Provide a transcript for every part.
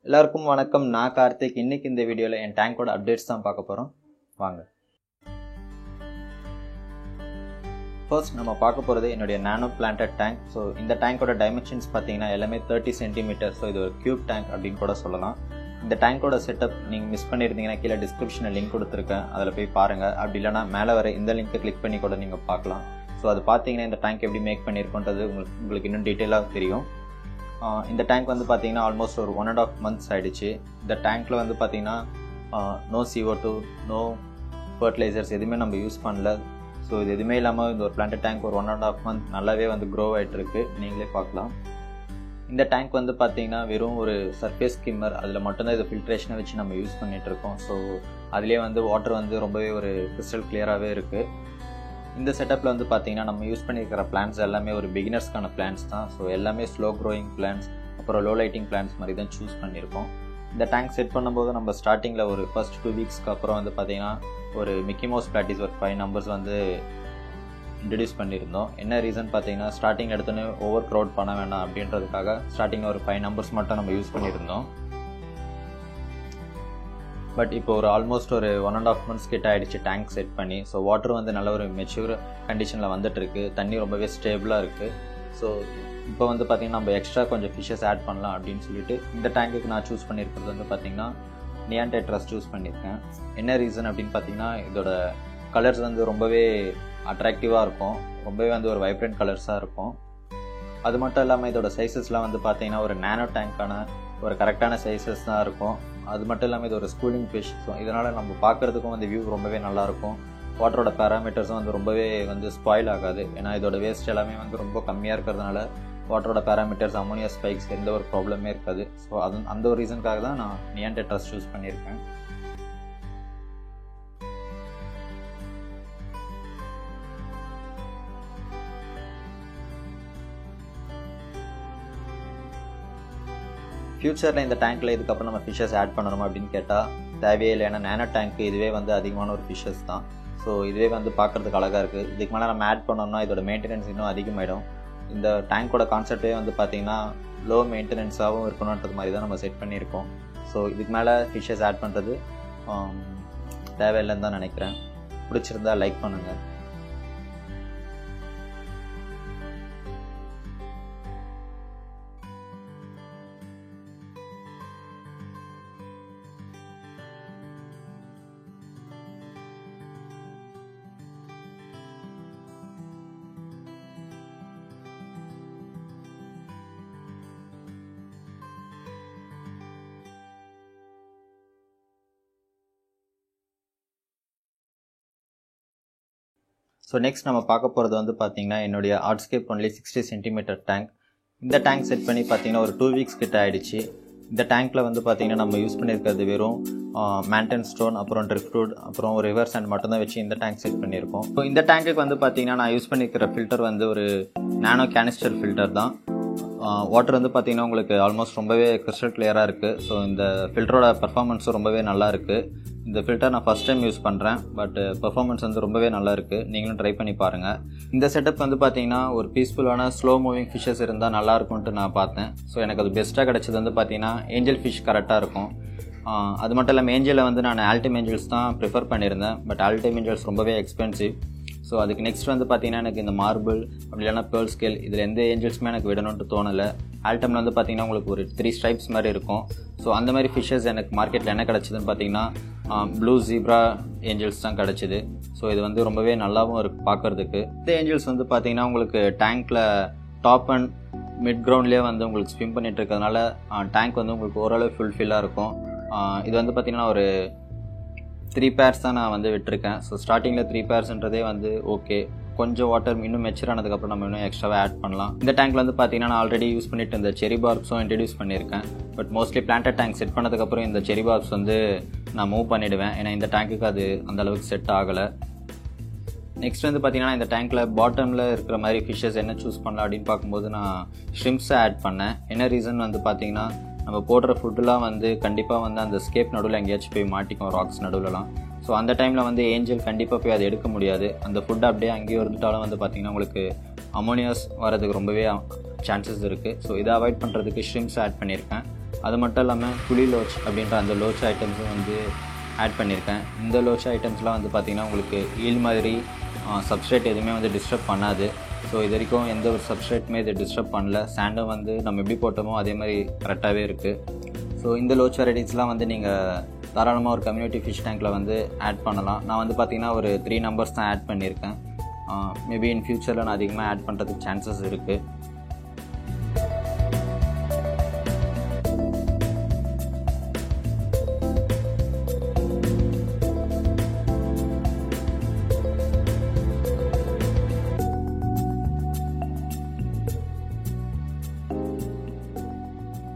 எல்லாருக்கும் வணக்கம். நான் கார்த்திக். இன்னைக்கு இந்த வீடியோவில் என் டேங்கோட அப்டேட்ஸ் தான் பார்க்க போகிறோம். வாங்க. ஃபர்ஸ்ட் நம்ம பார்க்க போகிறது என்னுடைய நானோ பிளான்டட் டேங்க். ஸோ இந்த டேங்கோட டைமென்ஷன்ஸ் பார்த்தீங்கன்னா எல்லாமே 30 சென்டிமீட்டர். ஸோ இது ஒரு கியூப் டேங்க் அப்படின்னு கூட சொல்லலாம். இந்த டேங்கோட செட்டப் நீங்கள் மிஸ் பண்ணியிருந்தீங்கன்னா கீழே டிஸ்கிரிப்ஷனில் லிங்க் கொடுத்துருக்கேன், அதில் போய் பாருங்கள். அப்படி இல்லைனா மேலே வர இந்த லிங்க்கை கிளிக் பண்ணி கூட நீங்கள் பார்க்கலாம். ஸோ அது பார்த்தீங்கன்னா இந்த டேங்க் எப்படி மேக் பண்ணியிருக்கோன்றது உங்களுக்கு இன்னும் டீட்டெயிலாக தெரியும். இந்த டேங்க் வந்து பார்த்தீங்கன்னா ஆல்மோஸ்ட் ஒரு 1.5 months ஆகிடுச்சு. இந்த டேங்க்கில் வந்து பார்த்தீங்கன்னா நோ CO2, நோ ஃபர்டிலைசர்ஸ் எதுவுமே நம்ம யூஸ் பண்ணல. ஸோ இது எதுவுமே இல்லாமல் இந்த ஒரு பிளான்ட் டேங்க் ஒரு 1.5 month நல்லாவே வந்து க்ரோ ஆகிட்டுருக்கு. நீங்களே பார்க்கலாம். இந்த டேங்க் வந்து பார்த்தீங்கன்னா வெறும் ஒரு சர்ஃபேஸ் ஸ்கிம்மர், அதில் மட்டும்தான் இதை ஃபில்ட்ரேஷனை வச்சு நம்ம யூஸ் பண்ணிகிட்ருக்கோம். ஸோ அதுலேயே வந்து வாட்டர் வந்து ரொம்பவே ஒரு கிறிஸ்டல் கிளியராகவே இருக்குது. இந்த செட்டப்பில் வந்து பார்த்தீங்கன்னா நம்ம யூஸ் பண்ணியிருக்கிற பிளான்ஸ் எல்லாமே ஒரு பிகினர்ஸ்க்கான பிளான்ஸ் தான். ஸோ எல்லாமே ஸ்லோ க்ரோயிங் பிளான்ஸ், அப்புறம் லோ லைட்டிங் பிளான்ஸ் மாதிரி தான் சூஸ் பண்ணியிருக்கோம். இந்த டேங்க் செட் பண்ணும்போது நம்ம ஸ்டார்டிங்கில் ஒரு ஃபர்ஸ்ட் 2 weeksக்கு அப்புறம் வந்து பார்த்தீங்கன்னா ஒரு மிக்கி மவுஸ் பிளாட்டிஸ் ஒரு 5 numbers வந்து இன்ட்ரடியூஸ் பண்ணியிருந்தோம். என்ன ரீசன் பார்த்தீங்கன்னா ஸ்டார்டிங் எடுத்தோன்னே ஓவர் க்ரௌட் பண்ண வேண்டாம் அப்படின்றதுக்காக ஸ்டார்டிங்கில் ஒரு 5 numbers மட்டும் நம்ம யூஸ் பண்ணியிருந்தோம். பட் இப்போ ஒரு ஆல்மோஸ்ட் ஒரு 1.5 months கிட்ட ஆகிடுச்சு டேங்க் செட் பண்ணி. ஸோ வாட்டர் வந்து நல்ல ஒரு மெச்சூர் கண்டிஷனில் வந்துட்டுருக்கு. தண்ணி ரொம்பவே ஸ்டேபிளாக இருக்குது. ஸோ இப்போ வந்து பார்த்திங்கன்னா நம்ம எக்ஸ்ட்ரா கொஞ்சம் ஃபிஷ்ஷஸ் ஆட் பண்ணலாம் அப்படின்னு சொல்லிட்டு இந்த டேங்குக்கு நான் சூஸ் பண்ணியிருக்கிறது வந்து பார்த்திங்கன்னா நியான் டெட்ராஸ் சூஸ் பண்ணியிருக்கேன். என்ன ரீசன் அப்படின்னு பார்த்தீங்கன்னா இதோட கலர்ஸ் வந்து ரொம்பவே அட்ராக்டிவாக இருக்கும், ரொம்பவே வந்து ஒரு வைப்ரண்ட் கலர்ஸாக இருக்கும். அது மட்டும் இல்லாமல் இதோட சைஸஸ்லாம் வந்து பார்த்திங்கன்னா ஒரு நேனோ டேங்க்கான ஒரு கரெக்டான சைஸஸ் தான் இருக்கும். அது மட்டும் இல்லாமல் இது ஒரு ஸ்கூலிங் ஃபிஷ். ஸோ இதனால் நம்ம பார்க்குறதுக்கும் வந்து வியூ ரொம்பவே நல்லாயிருக்கும். வாட்டரோட பேராமீட்டர்ஸும் வந்து ரொம்பவே வந்து ஸ்பாயில் ஆகாது. ஏன்னா இதோட வேஸ்ட் எல்லாமே வந்து ரொம்ப கம்மியாக இருக்கிறதுனால வாட்டரோட பேராமீட்டர்ஸ், அமோனியா ஸ்பைக்ஸ் எந்த ஒரு ப்ராப்ளமே இருக்காது. ஸோ அந்த ஒரு ரீசனுக்காக தான் நான் நியான் டெட்ராஸ் சூஸ் பண்ணியிருக்கேன். ஃப்யூச்சரில் இந்த டேங்க்கில் இதுக்கப்புறம் நம்ம ஃபிஷ்ஷஸ் ஆட் பண்ணணுமா அப்படின்னு கேட்டால் தேவையே இல்லை. ஏன்னா நேனோ டேங்க்கு இதுவே வந்து அதிகமான ஒரு ஃபிஷ்ஷஸ் தான். ஸோ இதுவே வந்து பார்க்குறதுக்கு அழகாக இருக்குது. இதுக்கு மேலே நம்ம ஆட் பண்ணோம்னா இதோட மெயின்டெனன்ஸ் இன்னும் அதிகமாகிடும். இந்த டேங்க்கோட கான்செப்டே வந்து பார்த்திங்கன்னா லோ மெயின்டெனன்ஸாகவும் இருக்கணுன்றது மாதிரி தான் நம்ம செட் பண்ணியிருக்கோம். ஸோ இதுக்கு மேலே ஃபிஷ்ஷஸ் ஆட் பண்ணுறது தேவையில்லைன்னு தான் நினைக்கிறேன். பிடிச்சிருந்தா லைக் பண்ணுங்கள். ஸோ நெக்ஸ்ட் நம்ம பார்க்க போகிறது வந்து பார்த்திங்கன்னா என்னுடைய ஆர்ட்ஸ்கேப் ஒன்லி 60 centimeter டேங்க். இந்த டேங்க் செட் பண்ணி பார்த்திங்கன்னா ஒரு 2 weeks கிட்ட ஆகிடுச்சு. இந்த டேங்க்கில் வந்து பார்த்திங்கன்னா நம்ம யூஸ் பண்ணியிருக்கிறது வெறும் மேண்டன் ஸ்டோன், அப்புறம் ட்ரிஃப்ட்வுட், அப்புறம் ஒரு ரிவர் சாண்ட் மட்டும்தான் வச்சு இந்த டேங்க் செட் பண்ணியிருக்கோம். ஸோ இந்த டேங்க்குக்கு வந்து பார்த்திங்கன்னா நான் யூஸ் பண்ணியிருக்கிற ஃபில்டர் வந்து ஒரு நானோ கேனிஸ்டர் ஃபில்டர் தான். வாட்டர் வந்து பார்த்திங்கன்னா உங்களுக்கு ஆல்மோஸ்ட் ரொம்பவே கிறிஸ்டல் கிளியராக இருக்குது. ஸோ இந்த ஃபில்டரோட பர்ஃபார்மன்ஸும் ரொம்பவே நல்லா இருக்குது. இந்த ஃபில்டர் நான் ஃபஸ்ட் டைம் யூஸ் பண்ணுறேன், பட் பெர்ஃபார்மன்ஸ் வந்து ரொம்பவே நல்லா இருக்குது. நீங்களும் ட்ரை பண்ணி பாருங்கள். இந்த செட்டப் வந்து பார்த்தீங்கன்னா ஒரு பீஸ்ஃபுல்லான ஸ்லோ மூவிங் ஃபிஷ்ஷஸ் இருந்தால் நல்லாயிருக்கும்ட்டு நான் பார்த்தேன். ஸோ எனக்கு அது பெஸ்ட்டாக கிடச்சது வந்து பார்த்தீங்கன்னா ஏஞ்சல் ஃபிஷ் கரெக்டாக இருக்கும். அது மட்டும் இல்லாமல் ஏஞ்சலில் வந்து நான் ஆல்டம் ஏஞ்சல்ஸ் தான் ப்ரிஃபர் பண்ணியிருந்தேன். பட் ஆல்டம் ஏஞ்சல்ஸ் ரொம்பவே எக்ஸ்பென்சிவ். ஸோ அதுக்கு நெக்ஸ்ட் வந்து பார்த்தீங்கன்னா எனக்கு இந்த மார்பிள் அப்படி இல்லைனா பேர்ல் ஸ்கேல் இதில் எந்த ஏஞ்சல்ஸுமே எனக்கு விடணும்னு தோணலை. ஆல்டமில் வந்து பார்த்தீங்கன்னா உங்களுக்கு ஒரு 3 stripes மாதிரி இருக்கும். ஸோ அந்த மாதிரி ஃபிஷ்ஷஸ் எனக்கு மார்க்கெட்டில் என்ன கிடச்சிதுன்னு பார்த்தீங்கன்னா ப்ளூ ஜீப்ரா ஏஞ்சல்ஸ் தான் கிடச்சிது. ஸோ இது வந்து ரொம்பவே நல்லாவும் இருக்குது பார்க்குறதுக்கு. இந்த ஏஞ்சல்ஸ் வந்து பார்த்தீங்கன்னா உங்களுக்கு டேங்க்கில் டாப் அண்ட் மிட் கிரவுண்ட்லேயே வந்து உங்களுக்கு ஸ்விம் பண்ணிட்டு இருக்கிறதுனால டேங்க் வந்து உங்களுக்கு ஓரளவு ஃபுல்ஃபில்லாக இருக்கும். இது வந்து பார்த்தீங்கன்னா ஒரு 3 pairs தான் நான் வந்து விட்டுருக்கேன். ஸோ ஸ்டார்டிங்கில் 3 pairsன்றதே வந்து ஓகே. கொஞ்சம் வாட்டர் இன்னும் மெச்சூர் ஆனதுக்கப்புறம் நம்ம இன்னும் எக்ஸ்ட்ராவாக ஆட் பண்ணலாம். இந்த டேங்க்கில் வந்து பார்த்தீங்கன்னா நான் ஆல்ரெடி யூஸ் பண்ணிட்டு இந்த செரி பார்ப்ஸும் இன்ட்ரடியூஸ் பண்ணியிருக்கேன். But mostly planted tank set பண்ணதுக்கப்புறம் இந்த செரி பார்ப்ஸ் வந்து நான் மூவ் பண்ணிவிடுவேன். ஏன்னா இந்த டேங்க்குக்கு அது அந்தளவுக்கு செட் ஆகலை. நெக்ஸ்ட் வந்து பார்த்தீங்கன்னா இந்த டேங்க்கில் பாட்டமில் இருக்கிற மாதிரி ஃபிஷ்ஷஸ் என்ன சூஸ் பண்ணலாம் அப்படின்னு பார்க்கும்போது நான் ஷ்ரிம்ப்ஸை ஆட் பண்ணேன். என்ன ரீசன் வந்து பார்த்தீங்கன்னா நம்ம போடுற ஃபுட்டுலாம் வந்து கண்டிப்பாக வந்து அந்த ஸ்கேப் நடுவில் எங்கேயாச்சும் போய் மாட்டிக்கும், ராக்ஸ் நடுவில்லாம். ஸோ அந்த டைமில் வந்து ஏஞ்சல் கண்டிப்பாக போய் அதை எடுக்க முடியாது. அந்த ஃபுட் அப்படியே அங்கேயே இருந்துட்டாலும் வந்து பார்த்திங்கன்னா உங்களுக்கு அமோனியாஸ் வரதுக்கு ரொம்பவே சான்சஸ் இருக்குது. ஸோ இதை அவாய்ட் பண்ணுறதுக்கு ஷ்ரிம்ப்ஸ் ஆட் பண்ணியிருக்கேன். அது மட்டும் இல்லாமல் புளி லோச் அப்படின்ற அந்த லோச் ஐட்டம்ஸும் வந்து ஆட் பண்ணியிருக்கேன். இந்த லோச் ஐட்டம்ஸ்லாம் வந்து பார்த்திங்கன்னா உங்களுக்கு ஈல் மாதிரி சப்ஸ்ட்ரேட் எதுவுமே வந்து டிஸ்டர்ப் பண்ணாது. ஸோ இது வரைக்கும் எந்த ஒரு சப்ஸ்ட்ரேட்டுமே இது டிஸ்டர்ப் பண்ணல. சாண்டும் வந்து நம்ம எப்படி போட்டோமோ அதே மாதிரி கரெக்டாகவே இருக்குது. ஸோ இந்த லோச் வெரைட்டிஸ்லாம் வந்து நீங்கள் தாராளமாக ஒரு கம்யூனிட்டி ஃபிஷ் டேங்க்கில் வந்து ஆட் பண்ணலாம். நான் வந்து பார்த்திங்கன்னா ஒரு 3 நம்பர்ஸ் தான் ஆட் பண்ணியிருக்கேன். மேபி இன் ஃப்யூச்சரில் நான் அதிகமாக ஆட் பண்ணுறதுக்கு சான்சஸ் இருக்குது.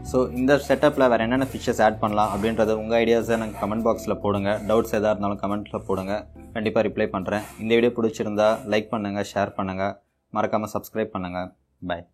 ஸோ இந்த செட்டப்பில் வேறு என்னென்ன ஃபிஷ்ஷஸ் ஆட் பண்ணலாம் அப்படின்றத உங்கள் ஐடியாஸை எனக்கு கமெண்ட் பாக்ஸில் போடுங்க. டவுட்ஸ் எதாக இருந்தாலும் கமெண்ட்டில் போடுங்க, கண்டிப்பாக ரிப்ளை பண்ணுறேன். இந்த வீடியோ பிடிச்சிருந்தா லைக் பண்ணுங்கள், ஷேர் பண்ணுங்கள், மறக்காமல் சப்ஸ்கிரைப் பண்ணுங்கள். பாய்.